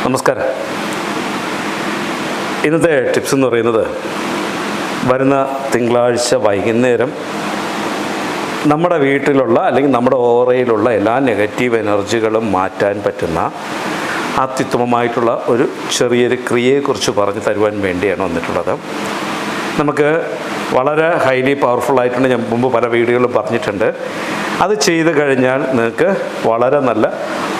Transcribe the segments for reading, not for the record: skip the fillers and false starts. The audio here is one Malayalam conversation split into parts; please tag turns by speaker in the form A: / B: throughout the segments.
A: നമസ്കാരം. ഇന്നത്തെ ടിപ്സ് എന്ന് പറയുന്നത്, വരുന്ന തിങ്കളാഴ്ച വൈകുന്നേരം നമ്മുടെ വീട്ടിലുള്ള അല്ലെങ്കിൽ നമ്മുടെ ഓറയിലുള്ള എല്ലാ നെഗറ്റീവ് എനർജികളും മാറ്റാൻ പറ്റുന്ന അത്യുത്തമമായിട്ടുള്ള ഒരു ചെറിയൊരു ക്രിയയെക്കുറിച്ച് പറഞ്ഞു തരുവാൻ വേണ്ടിയാണ് വന്നിട്ടുള്ളത്. നമുക്ക് വളരെ ഹൈലി പവർഫുള്ളായിട്ടുണ്ട്. ഞാൻ മുമ്പ് പല വീഡിയോകളും പറഞ്ഞിട്ടുണ്ട്. അത് ചെയ്ത് കഴിഞ്ഞാൽ നിങ്ങൾക്ക് വളരെ നല്ല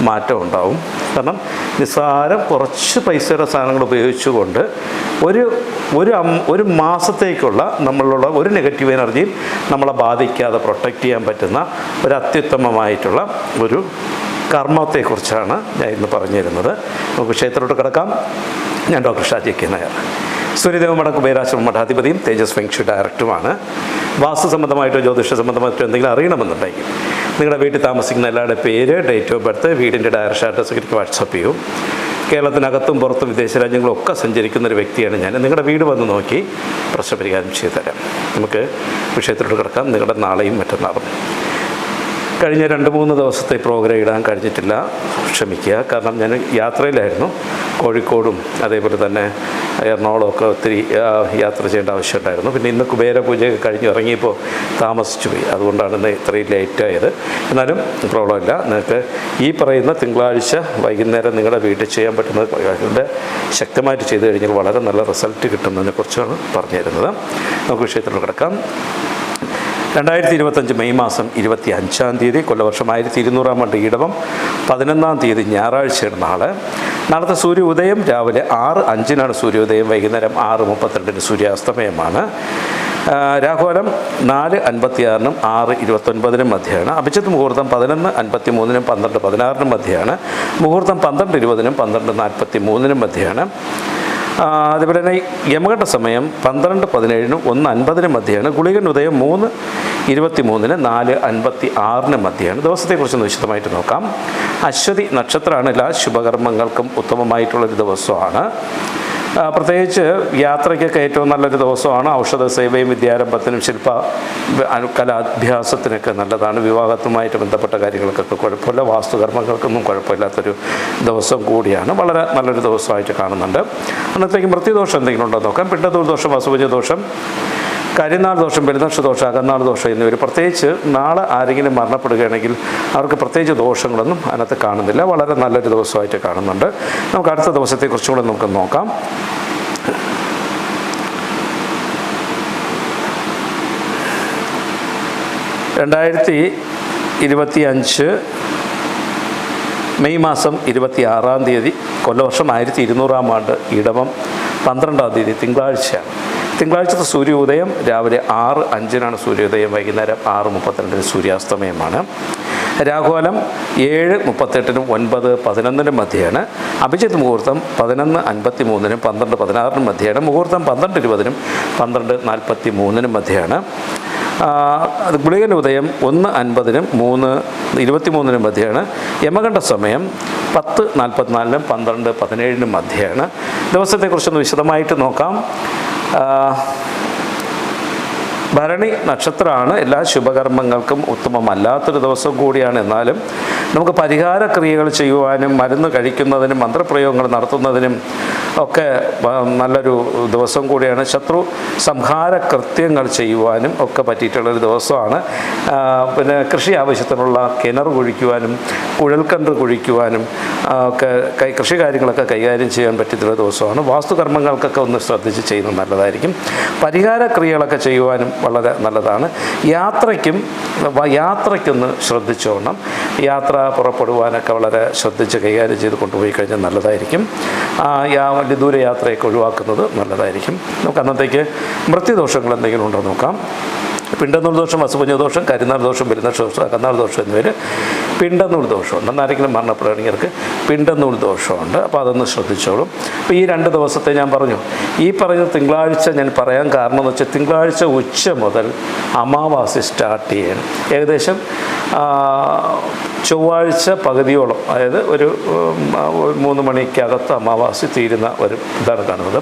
A: മാറ്റം ഉണ്ടാവും. കാരണം നിസ്സാരം കുറച്ച് പൈസയുടെ സാധനങ്ങൾ ഉപയോഗിച്ചുകൊണ്ട് ഒരു മാസത്തേക്കുള്ള നമ്മളുള്ള ഒരു നെഗറ്റീവ് എനർജിയും നമ്മളെ ബാധിക്കാതെ പ്രൊട്ടക്റ്റ് ചെയ്യാൻ പറ്റുന്ന ഒരു അത്യുത്തമമായിട്ടുള്ള ഒരു കർമ്മത്തെക്കുറിച്ചാണ് ഞാൻ ഇന്ന് പറഞ്ഞു തരുന്നത്. നമുക്ക് ക്ഷേത്രത്തോട്ട് കിടക്കാം. ഞാൻ ഡോക്ടർ ഷാജി കെ നായർ, സൂര്യദേവമഠം കുബേരാശ്രമ മഠാധിപതിയും തേജസ് ഫെങ് ഷുയി ഡയറക്ടറുമാണ്. വാസ്തു സംബന്ധമായിട്ടോ ജ്യോതിഷ സംബന്ധമായിട്ടോ എന്തെങ്കിലും അറിയണമെന്നുണ്ടെങ്കിൽ നിങ്ങളുടെ വീട്ടിൽ താമസിക്കുന്ന എല്ലാവരുടെ പേര്, ഡേറ്റ് ഓഫ് ബർത്ത്, വീടിൻ്റെ ഡയറക്റ്റ് അഡ്രസ്സ് എനിക്ക് വാട്സപ്പ് ചെയ്യും. കേരളത്തിനകത്തും പുറത്തും വിദേശ രാജ്യങ്ങളൊക്കെ സഞ്ചരിക്കുന്നൊരു വ്യക്തിയാണ് ഞാൻ. നിങ്ങളുടെ വീട് വന്ന് നോക്കി പ്രശ്നപരിഹാരം ചെയ്തു തരാം. നമുക്ക് വിഷയത്തിലോട്ട് കിടക്കാം. നിങ്ങളുടെ നാളെയും മറ്റന്നാളും കഴിഞ്ഞ 2-3 ദിവസത്തെ പ്രോഗ്രാം ഇടാൻ കഴിഞ്ഞിട്ടില്ല, ക്ഷമിക്കുക. കാരണം ഞാൻ യാത്രയിലായിരുന്നു. കോഴിക്കോടും അതേപോലെ തന്നെ എറണാകുളമൊക്കെ ഒത്തിരി യാത്ര ചെയ്യേണ്ട ആവശ്യമുണ്ടായിരുന്നു. പിന്നെ ഇന്ന് കുബേര പൂജയൊക്കെ കഴിഞ്ഞ് ഇറങ്ങിയപ്പോൾ താമസിച്ചു പോയി. അതുകൊണ്ടാണ് ഇന്ന് ഇത്രയും ലേറ്റായത്. എന്നാലും പ്രോബ്ലം ഇല്ല. നിങ്ങൾക്ക് ഈ പറയുന്ന തിങ്കളാഴ്ച വൈകുന്നേരം നിങ്ങളുടെ വീട്ടിൽ ചെയ്യാൻ പറ്റുന്നത് വളരെ ശക്തമായിട്ട് ചെയ്തു കഴിഞ്ഞാൽ വളരെ നല്ല റിസൾട്ട് കിട്ടുന്നതിനെക്കുറിച്ചാണ് പറഞ്ഞു തരുന്നത്. നമുക്ക് വിഷയത്തിലോട്ട് കിടക്കാം. 2025 മെയ് മാസം 25-ാം തീയതി, കൊല്ലവർഷം 1200-ാം ആണ്ട് ഇടവം 11-ാം തീയതി ഞായറാഴ്ചയാണ് നാളത്തെ സൂര്യ ഉദയം രാവിലെ 6:05-നാണ് സൂര്യോദയം. വൈകുന്നേരം 6:32-ന് സൂര്യാസ്തമയമാണ്. രാഹുകാലം 4:56-നും 6:29-നും മധ്യയാണ്. അഭിജിത്ത് മുഹൂർത്തം 11:53-നും 12:16-നും മധ്യയാണ്. മുഹൂർത്തം 12:20-നും 12:43-നും മധ്യയാണ്. അതുപോലെ തന്നെ യമകണ്ഠ സമയം 12:17-നും 1:50-നും മധ്യയാണ്. ഗുളികൻ ഉദയം 3:23-ന് 4:56-നും മധ്യയാണ്. ദിവസത്തെക്കുറിച്ചൊന്ന് വിശദമായിട്ട് നോക്കാം. അശ്വതി നക്ഷത്രമാണ്. എല്ലാ ശുഭകർമ്മങ്ങൾക്കും ഉത്തമമായിട്ടുള്ളൊരു ദിവസമാണ്. പ്രത്യേകിച്ച് യാത്രയ്ക്കൊക്കെ ഏറ്റവും നല്ലൊരു ദിവസമാണ്. ഔഷധ സേവയും വിദ്യാരംഭത്തിനും ശില്പ കലാഭ്യാസത്തിനൊക്കെ നല്ലതാണ്. വിവാഹത്തുമായിട്ട് ബന്ധപ്പെട്ട കാര്യങ്ങൾക്കൊക്കെ കുഴപ്പമില്ല. വാസ്തുകർമ്മങ്ങൾക്കൊന്നും കുഴപ്പമില്ലാത്തൊരു ദിവസം കൂടിയാണ്. വളരെ നല്ലൊരു ദിവസമായിട്ട് കാണുന്നുണ്ട്. അന്നത്തേക്ക് മൃത്യുദോഷം എന്തെങ്കിലും ഉണ്ടോ നോക്കാം. പിണ്ടത്തൂർ ദോഷം, അസുഭജ ദോഷം, കരിനാൾ ദോഷം, പെരുന്നക്ഷ ദോഷം, അകന്നാൾ ദോഷം എന്നിവർ. പ്രത്യേകിച്ച് നാളെ ആരെങ്കിലും മരണപ്പെടുകയാണെങ്കിൽ അവർക്ക് പ്രത്യേകിച്ച് ദോഷങ്ങളൊന്നും അതിനകത്ത് കാണുന്നില്ല. വളരെ നല്ലൊരു ദിവസമായിട്ട് കാണുന്നുണ്ട്. നമുക്ക് അടുത്ത ദിവസത്തെക്കുറിച്ചും കൂടെ നമുക്ക് നോക്കാം. (2025) മെയ് മാസം 26-ാം തീയതി, കൊല്ലവർഷം 1200-ാം ആണ്ട് ഇടവം 12-ാം തീയതി തിങ്കളാഴ്ചയാണ്. തിങ്കളാഴ്ചത്തെ സൂര്യോദയം രാവിലെ 6:05-നാണ് സൂര്യോദയം. വൈകുന്നേരം 6:32-ന് സൂര്യാസ്തമയമാണ്. രാഹുകാലം 7:38-നും 9:11-നും മധ്യയാണ്. അഭിജിത്ത് മുഹൂർത്തം 11:53-നും 12:16-നും മധ്യയാണ്. മുഹൂർത്തം 12:20-നും 12:43-നും മധ്യയാണ്. ഗുളികൻ ഉദയം 1:50-നും 3:23-നും മധ്യയാണ്. യമകണ്ഠ സമയം 10:44-നും 12:17-നും മധ്യയാണ്. ദിവസത്തെക്കുറിച്ചൊന്ന് വിശദമായിട്ട് നോക്കാം. ഭരണി നക്ഷത്രമാണ്. എല്ലാ ശുഭകർമ്മങ്ങൾക്കും ഉത്തമമല്ലാത്തൊരു ദിവസം കൂടിയാണ്. എന്നാലും നമുക്ക് പരിഹാര ക്രിയകൾ ചെയ്യുവാനും മരുന്ന് കഴിക്കുന്നതിനും മന്ത്രപ്രയോഗങ്ങൾ നടത്തുന്നതിനും ഒക്കെ നല്ലൊരു ദിവസം കൂടിയാണ്. ശത്രു സംഹാര കൃത്യങ്ങൾ ചെയ്യുവാനും ഒക്കെ പറ്റിയിട്ടുള്ളൊരു ദിവസമാണ്. പിന്നെ കൃഷി ആവശ്യത്തിനുള്ള കിണർ കുഴിക്കുവാനും കുഴൽക്കിണർ കുഴിക്കുവാനും ഒക്കെ കൃഷി കാര്യങ്ങളൊക്കെ കൈകാര്യം ചെയ്യാൻ പറ്റിയിട്ടുള്ള ദിവസമാണ്. വാസ്തുകർമ്മങ്ങൾക്കൊക്കെ ഒന്ന് ശ്രദ്ധിച്ച് ചെയ്യുന്നത് നല്ലതായിരിക്കും. പരിഹാര ക്രിയകളൊക്കെ ചെയ്യുവാനും വളരെ നല്ലതാണ്. യാത്രയ്ക്കൊന്ന് ശ്രദ്ധിച്ചോണം. യാത്ര പുറപ്പെടുവാനൊക്കെ വളരെ ശ്രദ്ധിച്ച് കൈകാര്യം ചെയ്ത് കൊണ്ടുപോയി കഴിഞ്ഞാൽ നല്ലതായിരിക്കും. വലിയ ദൂര യാത്രയൊക്കെ ഒഴിവാക്കുന്നത് നല്ലതായിരിക്കും. നമുക്ക് അന്നത്തേക്ക് മൃത്യുദോഷങ്ങൾ എന്തെങ്കിലും ഉണ്ടോ നോക്കാം. പിണ്ടനൂൽ ദോഷം, അസുഭജ ദോഷം, കരിനാൾ ദോഷം, പെരുന്നക്ഷ ദോഷം, അകന്നാൾ ദോഷം എന്നിവർ. പിണ്ടനൂൽ ദോഷമുണ്ട്. എന്നാരെങ്കിലും മരണപ്പെടുകയാണെങ്കിൽ പിണ്ടനൂൽ ദോഷമുണ്ട്. അപ്പോൾ അതൊന്ന് ശ്രദ്ധിച്ചോളും. അപ്പോൾ ഈ 2 ദിവസത്തെ ഞാൻ പറഞ്ഞു. ഈ പറയുന്ന തിങ്കളാഴ്ച ഞാൻ പറയാൻ കാരണം എന്ന് വെച്ചാൽ തിങ്കളാഴ്ച ഉച്ച മുതൽ അമാവാസി സ്റ്റാർട്ട് ചെയ്യണം. ഏകദേശം ചൊവ്വാഴ്ച പകുതിയോളം, അതായത് ഒരു 3 മണിക്കകത്ത് അമാവാസി തീരുന്ന ഒരു ഇതാണ് കാണുന്നത്.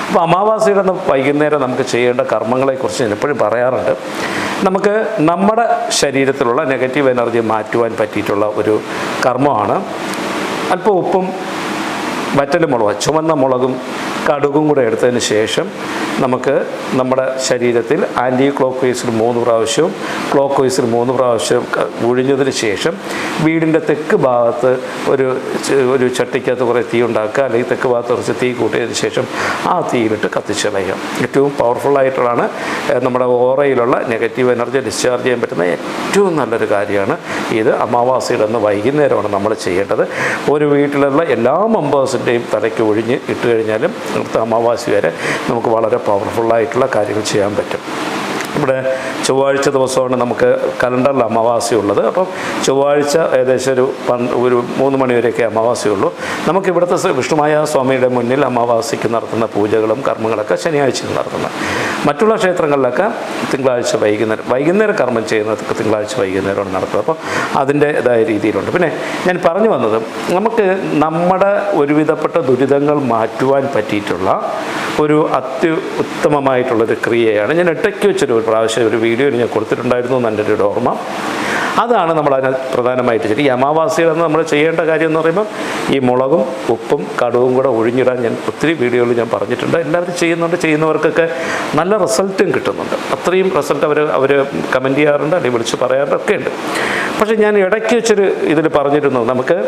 A: അപ്പോൾ അമാവാസിയുടെ വൈകുന്നേരം നമുക്ക് ചെയ്യേണ്ട കർമ്മങ്ങളെക്കുറിച്ച് ഞാൻ എപ്പോഴും പറയാറുണ്ട്. നമുക്ക് നമ്മുടെ ശരീരത്തിലുള്ള നെഗറ്റീവ് എനർജി മാറ്റുവാൻ പറ്റിയിട്ടുള്ള ഒരു കർമ്മമാണ്. അല്പം ഉപ്പും വറ്റൽമുളക്, ചുവന്ന മുളകും കടുകും കൂടെ എടുത്തതിന് ശേഷം നമുക്ക് നമ്മുടെ ശരീരത്തിൽ ആൻറ്റി ക്ലോക്ക് വൈസിൽ 3 പ്രാവശ്യവും ക്ലോക്ക് വൈസിൽ 3 പ്രാവശ്യവും ഒഴിഞ്ഞതിന് ശേഷം വീടിൻ്റെ തെക്ക് ഭാഗത്ത് ഒരു ചട്ടിക്കകത്ത് കുറേ തീ ഉണ്ടാക്കുക, അല്ലെങ്കിൽ തെക്ക് ഭാഗത്ത് കുറച്ച് തീ കൂട്ടിയതിന് ശേഷം ആ തീയിലിട്ട് കത്തിച്ച് കളയുക. ഏറ്റവും പവർഫുള്ളായിട്ടുള്ളതാണ്. നമ്മുടെ ഓറയിലുള്ള നെഗറ്റീവ് എനർജി ഡിസ്ചാർജ് ചെയ്യാൻ പറ്റുന്ന ഏറ്റവും നല്ലൊരു കാര്യമാണ് ഇത്. അമാവാസിയുടെ അന്ന് വൈകുന്നേരമാണ് നമ്മൾ ചെയ്യേണ്ടത്. ഒരു വീട്ടിലുള്ള എല്ലാ മെമ്പേഴ്സിൻ്റെയും തലയ്ക്ക് ഒഴിഞ്ഞ് ഇട്ട് കഴിഞ്ഞാലും അടുത്ത അമാവാസി വരെ നമുക്ക് വളരെ പവർഫുള്ളായിട്ടുള്ള കാര്യങ്ങൾ ചെയ്യാൻ പറ്റും. ഇവിടെ ചൊവ്വാഴ്ച ദിവസമാണ് നമുക്ക് കലണ്ടറിൽ അമാവാസി ഉള്ളത്. അപ്പം ചൊവ്വാഴ്ച ഏകദേശം ഒരു 3 മണി വരെയൊക്കെ അമാവാസിയുള്ളൂ. നമുക്കിവിടുത്തെ വിഷ്ണുമായ സ്വാമിയുടെ മുന്നിൽ അമാവാസിക്ക് നടത്തുന്ന പൂജകളും കർമ്മങ്ങളൊക്കെ ശനിയാഴ്ച നടത്തുന്നത്. മറ്റുള്ള ക്ഷേത്രങ്ങളിലൊക്കെ തിങ്കളാഴ്ച വൈകുന്നേരം കർമ്മം ചെയ്യുന്നതൊക്കെ തിങ്കളാഴ്ച വൈകുന്നേരമാണ് നടത്തുന്നത്. അപ്പോൾ അതിൻ്റേതായ രീതിയിലുണ്ട്. പിന്നെ ഞാൻ പറഞ്ഞു വന്നത്, നമുക്ക് നമ്മുടെ ഒരുവിധപ്പെട്ട ദുരിതങ്ങൾ മാറ്റുവാൻ പറ്റിയിട്ടുള്ള ഒരു ഉത്തമമായിട്ടുള്ളൊരു ക്രിയയാണ്. ഞാൻ ഇടയ്ക്ക് വെച്ചൊരു പ്രാവശ്യം ഒരു വീഡിയോയിൽ ഞാൻ കൊടുത്തിട്ടുണ്ടായിരുന്നു എന്ന് എൻ്റെ ഒരു ഓർമ്മ. അതാണ് നമ്മളതിനെ പ്രധാനമായിട്ട് ചെയ്യും. ഈ അമാവാസിയിലെന്ന് നമ്മൾ ചെയ്യേണ്ട കാര്യം എന്ന് പറയുമ്പോൾ ഈ മുളകും ഉപ്പും കടുവും കൂടെ ഒഴിഞ്ഞിടാൻ ഞാൻ ഒത്തിരി വീഡിയോയിൽ ഞാൻ പറഞ്ഞിട്ടുണ്ട്. എല്ലാവരും ചെയ്യുന്നുണ്ട്. ചെയ്യുന്നവർക്കൊക്കെ നല്ല റിസൾട്ടും കിട്ടുന്നുണ്ട്. അത്രയും റിസൾട്ട് അവർ കമൻറ്റ് ചെയ്യാറുണ്ട്, അല്ലെങ്കിൽ വിളിച്ച് പറയാറുണ്ട്, ഒക്കെ ഉണ്ട്. പക്ഷേ ഞാൻ ഇടയ്ക്ക് വെച്ചൊരു ഇതിൽ പറഞ്ഞിരുന്നു, നമുക്ക്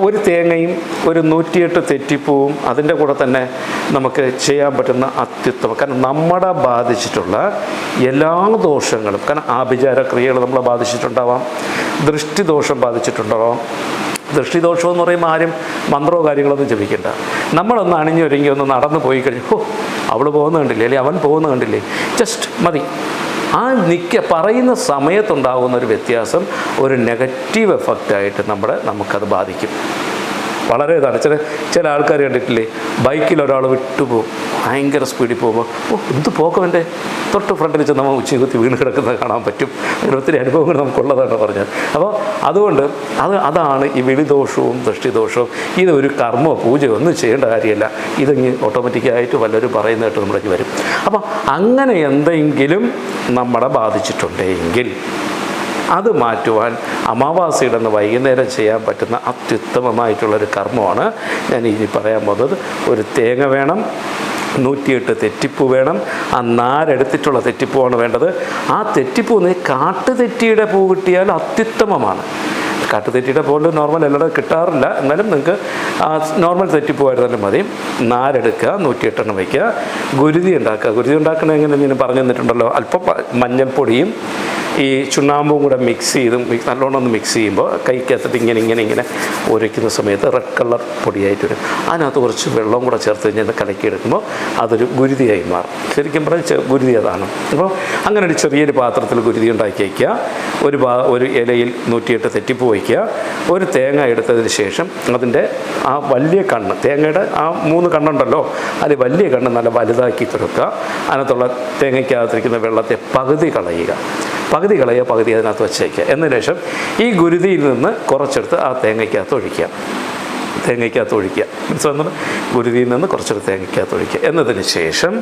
A: ഒരു തേങ്ങയും ഒരു 108 തെറ്റിപ്പൂവും അതിൻ്റെ കൂടെ തന്നെ നമുക്ക് ചെയ്യാൻ പറ്റുന്ന അത്യുത്തമം. കാരണം നമ്മളെ ബാധിച്ചിട്ടുള്ള എല്ലാ ദോഷങ്ങളും, കാരണം ആഭിചാര ക്രിയകൾ നമ്മളെ ബാധിച്ചിട്ടുണ്ടാവാം, ദൃഷ്ടിദോഷം ബാധിച്ചിട്ടുണ്ടാവാം. ദൃഷ്ടിദോഷം എന്ന് പറയുമ്പോൾ ആരും മന്ത്രമോ കാര്യങ്ങളൊന്നും ജപിക്കണ്ട. നമ്മളൊന്ന് അണിഞ്ഞൊരുങ്ങി ഒന്ന് നടന്നു പോയി കഴിഞ്ഞു, അവൾ പോകുന്ന കണ്ടില്ലേ, അല്ലെങ്കിൽ അവൻ പോകുന്ന കണ്ടില്ലേ, ജസ്റ്റ് മതി. ആ പറയുന്ന സമയത്തുണ്ടാകുന്ന ഒരു വ്യത്യാസം ഒരു നെഗറ്റീവ് എഫക്റ്റായിട്ട് നമുക്കത് ബാധിക്കും. വളരെ ഇതാണ്. ചില ആൾക്കാർ കണ്ടിട്ടില്ലേ, ബൈക്കിൽ ഒരാൾ വിട്ടുപോകും, ഭയങ്കര സ്പീഡിൽ പോകുമ്പോൾ എന്ത് പോക്കവൻ്റെ തൊട്ട് ഫ്രണ്ടിൽ ചെന്ന് നമ്മൾ ഉച്ചകുത്തി വീണ് കിടക്കുന്നത് കാണാൻ പറ്റും. അങ്ങനെ ഒത്തിരി അനുഭവങ്ങൾ നമുക്കുള്ളതാണ് പറഞ്ഞത്. അപ്പോൾ അതുകൊണ്ട് അതാണ് ഈ വിളിദോഷവും ദൃഷ്ടിദോഷവും. ഇതൊരു കർമ്മമോ പൂജയോ ഒന്നും ചെയ്യേണ്ട കാര്യമല്ല. ഇതങ്ങ് ഓട്ടോമാറ്റിക്കായിട്ട് വല്ലവരും പറയുന്നതായിട്ട് നമ്മളേക്ക് വരും. അപ്പോൾ അങ്ങനെ എന്തെങ്കിലും നമ്മളെ ബാധിച്ചിട്ടുണ്ടെങ്കിൽ അത് മാറ്റുവാൻ അമാവാസിയുടെ അന്ന് വൈകുന്നേരം ചെയ്യാൻ പറ്റുന്ന അത്യുത്തമമായിട്ടുള്ളൊരു കർമ്മമാണ് ഞാൻ ഇനി പറയാൻ പോകുന്നത്. ഒരു തേങ്ങ വേണം, 108 തെറ്റിപ്പൂ വേണം. ആ നാരെടുത്തിട്ടുള്ള തെറ്റിപ്പൂവാണ് വേണ്ടത്. ആ തെറ്റിപ്പൂ കാട്ടുതെറ്റിയുടെ പൂ കിട്ടിയാൽ അത്യുത്തമമാണ്. കാട്ടുതെറ്റിയുടെ പോലെ നോർമൽ എല്ലാവരും കിട്ടാറില്ല, എന്നാലും നിങ്ങൾക്ക് നോർമൽ തെറ്റിപ്പൂവായിരുന്നാലും മതി. നാരെടുക്കുക, 108 എണ്ണം വയ്ക്കുക. ഗുരുതി ഉണ്ടാക്കുക. ഗുരുതി ഉണ്ടാക്കണത് എങ്ങനെ ഞാൻ പറഞ്ഞു തന്നിട്ടുണ്ടല്ലോ. അല്പം മഞ്ഞൾപ്പൊടിയും ഈ ചുണ്ണാമ്പും കൂടെ മിക്സ് ചെയ്ത് നല്ലോണം ഒന്ന് മിക്സ് ചെയ്യുമ്പോൾ കൈക്കകത്തിട്ട് ഇങ്ങനെ ഉരയ്ക്കുന്ന സമയത്ത് റെഡ് കളർ പൊടിയായിട്ട് വരും. അതിനകത്ത് കുറച്ച് വെള്ളം കൂടെ ചേർത്ത് കഴിഞ്ഞാൽ കലക്കിയെടുക്കുമ്പോൾ അതൊരു ഗുരുതിയായി മാറും. ശരിക്കും പറഞ്ഞാൽ ഗുരുതി അതാണ്. അപ്പോൾ അങ്ങനെ ഒരു ചെറിയൊരു പാത്രത്തിൽ ഗുരുതി ഉണ്ടാക്കി വയ്ക്കുക. ഒരു ഇലയിൽ 108 തെറ്റിപ്പൂ വയ്ക്കുക. ഒരു തേങ്ങ എടുത്തതിന് ശേഷം അതിൻ്റെ ആ വലിയ കണ്ണ്, തേങ്ങയുടെ ആ 3 കണ്ണുണ്ടല്ലോ, അത് വലിയ കണ്ണ് നല്ല വലുതാക്കി തുറക്കുക. അതിനകത്തുള്ള തേങ്ങയ്ക്കകത്തിരിക്കുന്ന വെള്ളത്തെ പകുതി കളയുക, പകുതി അതിനകത്ത് വച്ചേക്കുക. എന്നതിന് ശേഷം ഈ ഗുരുതിയിൽ നിന്ന് കുറച്ചെടുത്ത് ആ തേങ്ങയ്ക്കകത്ത് ഒഴിക്കുക. മനസ്സിലാകുന്നത്? ഗുരുതിയിൽ നിന്ന് കുറച്ചെടുത്ത് തേങ്ങയ്ക്കകത്ത് ഒഴിക്കുക. എന്നതിന് ശേഷം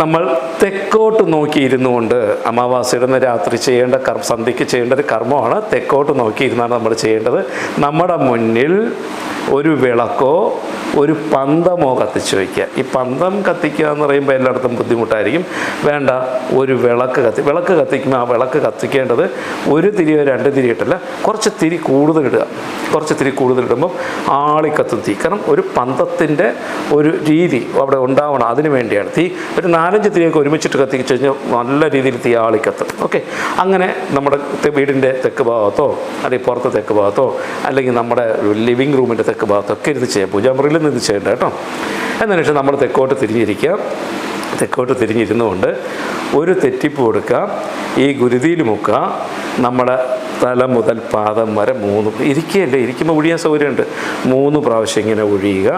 A: നമ്മൾ തെക്കോട്ട് നോക്കിയിരുന്നു കൊണ്ട് അമാവാസിയുടെ രാത്രി ചെയ്യേണ്ട സന്ധ്യയ്ക്ക് ചെയ്യേണ്ട ഒരു കർമ്മമാണ്. തെക്കോട്ട് നോക്കിയിരുന്നാണ് നമ്മൾ ചെയ്യേണ്ടത്. നമ്മുടെ മുന്നിൽ ഒരു വിളക്കോ ഒരു പന്തമോ കത്തിച്ച് വയ്ക്കുക. ഈ പന്തം കത്തിക്കുക എന്ന് പറയുമ്പോൾ എല്ലായിടത്തും ബുദ്ധിമുട്ടായിരിക്കും. വേണ്ട, ഒരു വിളക്ക് കത്തിക്കുമ്പോൾ ആ വിളക്ക് കത്തിക്കേണ്ടത് 1 തിരിയോ 2 തിരിയിട്ടല്ല, കുറച്ച് തിരി കൂടുതലിടുക. കുറച്ച് തിരി കൂടുതലിടുമ്പോൾ ആളിക്കത്തും തീ. കാരണം ഒരു പന്തത്തിൻ്റെ ഒരു രീതി അവിടെ ഉണ്ടാവണം, അതിന് വേണ്ടിയാണ്. തീ ഒരു 4-5 തിരിയൊക്കെ ഒരുമിച്ചിട്ട് കത്തിച്ച് കഴിഞ്ഞാൽ നല്ല രീതിയിൽ തീ ആളിക്കത്തും. ഓക്കെ, അങ്ങനെ നമ്മുടെ വീടിൻ്റെ തെക്ക് ഭാഗത്തോ അല്ലെങ്കിൽ പുറത്തെ തെക്ക് ഭാഗത്തോ അല്ലെങ്കിൽ നമ്മുടെ ലിവിങ് റൂമിൻ്റെ തെക്ക് ഭാഗത്തൊക്കെ ഇത് ചെയ്യാം. പൂജാമുറിയിൽ ഇത് ചെയ്യേണ്ട കേട്ടോ. എന്നതിന് ശേഷം നമ്മൾ തെക്കോട്ട് തിരിഞ്ഞിരുന്നുകൊണ്ട് ഒരു തെറ്റിപ്പ് കൊടുക്കുക. ഈ ഗുരുതിയിൽ മുക്കുക. നമ്മുടെ തല മുതൽ പാദം വരെ 3 ഇരിക്കുമ്പോൾ ഒഴിയാൻ സൗകര്യമുണ്ട്. 3 പ്രാവശ്യം ഇങ്ങനെ ഒഴിയുക.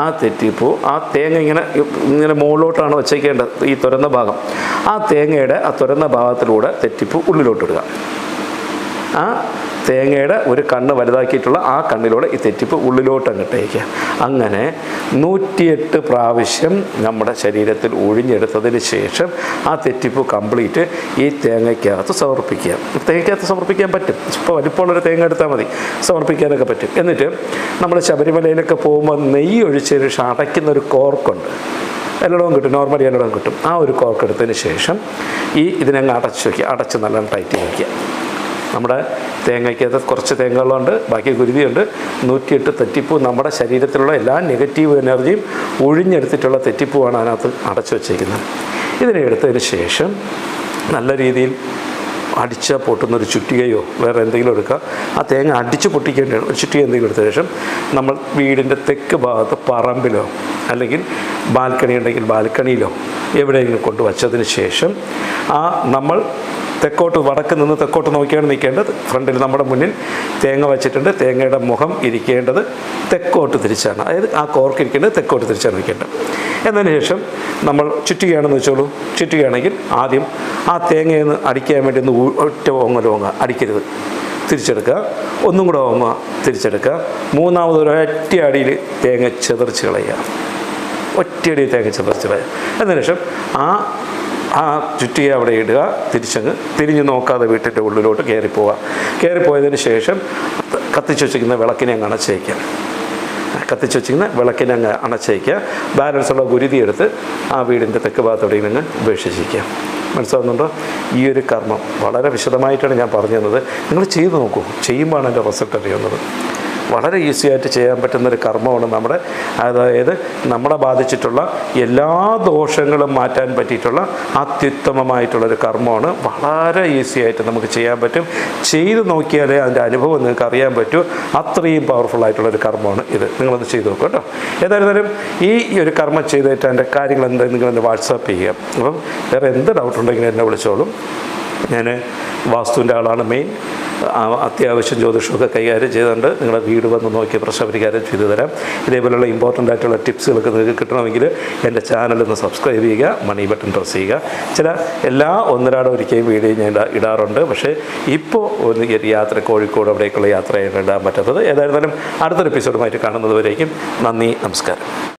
A: ആ തെറ്റിപ്പൂ ആ തേങ്ങ ഇങ്ങനെ മുകളിലോട്ടാണ് വച്ചേക്കേണ്ടത്, ഈ തുറന്ന ഭാഗം. ആ തേങ്ങയുടെ ആ തുറന്ന ഭാഗത്തിലൂടെ തെറ്റിപ്പൂ ഉള്ളിലോട്ടിടുക. ആ തേങ്ങയുടെ ഒരു കണ്ണ് വലുതാക്കിയിട്ടുള്ള ആ കണ്ണിലൂടെ ഈ തെറ്റിപ്പ് ഉള്ളിലോട്ട് അങ്ങോട്ടേക്കുക. അങ്ങനെ 108 പ്രാവശ്യം നമ്മുടെ ശരീരത്തിൽ ഒഴിഞ്ഞെടുത്തതിന് ശേഷം ആ തെറ്റിപ്പ് കംപ്ലീറ്റ് ഈ തേങ്ങയ്ക്കകത്ത് സമർപ്പിക്കുക. തേങ്ങയ്ക്കകത്ത് സമർപ്പിക്കാൻ പറ്റും. ഇപ്പോൾ വലിപ്പമുള്ളൊരു തേങ്ങ എടുത്താൽ മതി, സമർപ്പിക്കാനൊക്കെ പറ്റും. എന്നിട്ട് നമ്മൾ ശബരിമലയിലൊക്കെ പോകുമ്പോൾ നെയ്യ് ഒഴിച്ചതിന് ശേഷം അടയ്ക്കുന്ന ഒരു കോർക്കുണ്ട്. എല്ലായിടവും കിട്ടും, നോർമലി എല്ലായിടവും കിട്ടും. ആ ഒരു കോർക്ക് എടുത്തതിന് ശേഷം ഇതിനങ്ങ് അടച്ച് വയ്ക്കുക. അടച്ച് നല്ലോണം ടൈറ്റ് വയ്ക്കുക. നമ്മുടെ തേങ്ങയ്ക്കകത്ത് കുറച്ച് തേങ്ങകളുണ്ട്, ബാക്കി കുരുതിയുണ്ട്. 108 തെറ്റിപ്പൂ നമ്മുടെ ശരീരത്തിലുള്ള എല്ലാ നെഗറ്റീവ് എനർജിയും ഒഴിഞ്ഞെടുത്തിട്ടുള്ള തെറ്റിപ്പൂവാണ് അതിനകത്ത് അടച്ചു വച്ചേക്കുന്നത്. ഇതിനെ എടുത്തതിന് ശേഷം നല്ല രീതിയിൽ അടിച്ചാൽ പൊട്ടുന്നൊരു ചുറ്റികയോ വേറെ എന്തെങ്കിലും എടുക്കുക. ആ തേങ്ങ അടിച്ച് പൊട്ടിക്കേണ്ടതാണ്. ഒരു ചുറ്റിക എന്തെങ്കിലും എടുത്ത ശേഷം നമ്മൾ വീടിൻ്റെ തെക്ക് ഭാഗത്ത് പറമ്പിലോ അല്ലെങ്കിൽ ബാൽക്കണി ഉണ്ടെങ്കിൽ ബാൽക്കണിയിലോ എവിടെയെങ്കിലും കൊണ്ട് വച്ചതിന് ശേഷം നമ്മൾ തെക്കോട്ട് വടക്ക് നിന്ന് തെക്കോട്ട് നോക്കിയാണ് നിൽക്കേണ്ടത്. ഫ്രണ്ടിൽ നമ്മുടെ മുന്നിൽ തേങ്ങ വെച്ചിട്ടുണ്ട്. തേങ്ങയുടെ മുഖം ഇരിക്കേണ്ടത് തെക്കോട്ട് തിരിച്ചാണ്. അതായത് ആ കോർക്ക് ഇരിക്കേണ്ടത് തെക്കോട്ട് തിരിച്ചാണ് നിൽക്കേണ്ടത്. എന്നതിന് ശേഷം നമ്മൾ ചുറ്റുകയാണെന്ന് വെച്ചോളൂ. ചുറ്റുകയാണെങ്കിൽ ആദ്യം ആ തേങ്ങയിൽ നിന്ന് അടിക്കാൻ വേണ്ടി ഒന്ന് ഒറ്റ ഓങ്ങ അടിക്കരുത്, തിരിച്ചെടുക്കുക. ഒന്നും കൂടെ ഓങ്ങുക, തിരിച്ചെടുക്കുക. മൂന്നാമത് ഒരൊറ്റ അടിയിൽ തേങ്ങ ചെതറിച്ച് കളയുക. ഒറ്റയടിയിൽ തേങ്ങ ചെതറിച്ച് കളയുക. എന്നതിന് ശേഷം ആ ചുറ്റിയെ അവിടെ ഇടുക. തിരിഞ്ഞ് നോക്കാതെ വീട്ടിൻ്റെ ഉള്ളിലോട്ട് കയറിപ്പോയതിന് ശേഷം കത്തിച്ച് വച്ചിരിക്കുന്ന വിളക്കിനെ അങ്ങ് അണച്ചേക്കാം. ബാലൻസുള്ള ഗുരുതി എടുത്ത് ആ വീടിൻ്റെ തെക്ക് ഭാഗത്തോടെ നിന്ന് ഉപേക്ഷിച്ചിരിക്കുക. മനസ്സിലാവുന്നുണ്ടോ? ഈ ഒരു കർമ്മം വളരെ വിശദമായിട്ടാണ് ഞാൻ പറഞ്ഞു തന്നത്. നിങ്ങൾ ചെയ്തു നോക്കൂ. ചെയ്യുമ്പോഴാണ് എൻ്റെ റിസൾട്ട് അറിയുന്നത്. വളരെ ഈസി ആയിട്ട് ചെയ്യാൻ പറ്റുന്നൊരു കർമ്മമാണ് അതായത് നമ്മളെ ബാധിച്ചിട്ടുള്ള എല്ലാ ദോഷങ്ങളും മാറ്റാൻ പറ്റിയിട്ടുള്ള അത്യുത്തമമായിട്ടുള്ളൊരു കർമ്മമാണ്. വളരെ ഈസി ആയിട്ട് നമുക്ക് ചെയ്യാൻ പറ്റും. ചെയ്ത് നോക്കിയാലേ അതിൻ്റെ അനുഭവം നിങ്ങൾക്ക് അറിയാൻ പറ്റൂ. അത്രയും പവർഫുള്ളായിട്ടുള്ളൊരു കർമ്മമാണ് ഇത്. നിങ്ങളൊന്ന് ചെയ്ത് നോക്കൂ കേട്ടോ. ഏതായാലും ഈ ഒരു കർമ്മം ചെയ്തിട്ട് അതിൻ്റെ കാര്യങ്ങൾ എന്തായാലും നിങ്ങളെന്നെ വാട്സാപ്പ് ചെയ്യുക. അപ്പം വേറെ എന്ത് ഡൗട്ട് ഉണ്ടെങ്കിലും എന്നെ വിളിച്ചോളും. ഞാൻ വാസ്തുവിൻ്റെ ആളാണ് മെയിൻ. അത്യാവശ്യം ജ്യോതിഷമൊക്കെ കൈകാര്യം ചെയ്തുകൊണ്ട് നിങ്ങളുടെ വീട് വന്ന് നോക്കി പ്രശ്നപരിഹാരം ചെയ്തു തരാം. ഇതേപോലെയുള്ള ഇമ്പോർട്ടൻ്റ് ആയിട്ടുള്ള ടിപ്സുകളൊക്കെ നിങ്ങൾക്ക് കിട്ടണമെങ്കിൽ എൻ്റെ ചാനലൊന്ന് സബ്സ്ക്രൈബ് ചെയ്യുക, മണി ബട്ടൺ പ്രസ് ചെയ്യുക. എല്ലാ ഒരിക്കലും വീഡിയോ ഞാൻ ഇടാറുണ്ട്. പക്ഷേ ഇപ്പോൾ യാത്ര കോഴിക്കോട് അവിടേക്കുള്ള യാത്രയാണ് ഇടാൻ പറ്റാത്തത്. ഏതായിരുന്നാലും അടുത്തൊരു എപ്പിസോഡുമായിട്ട് കാണുന്നത് വരേക്കും നന്ദി, നമസ്കാരം.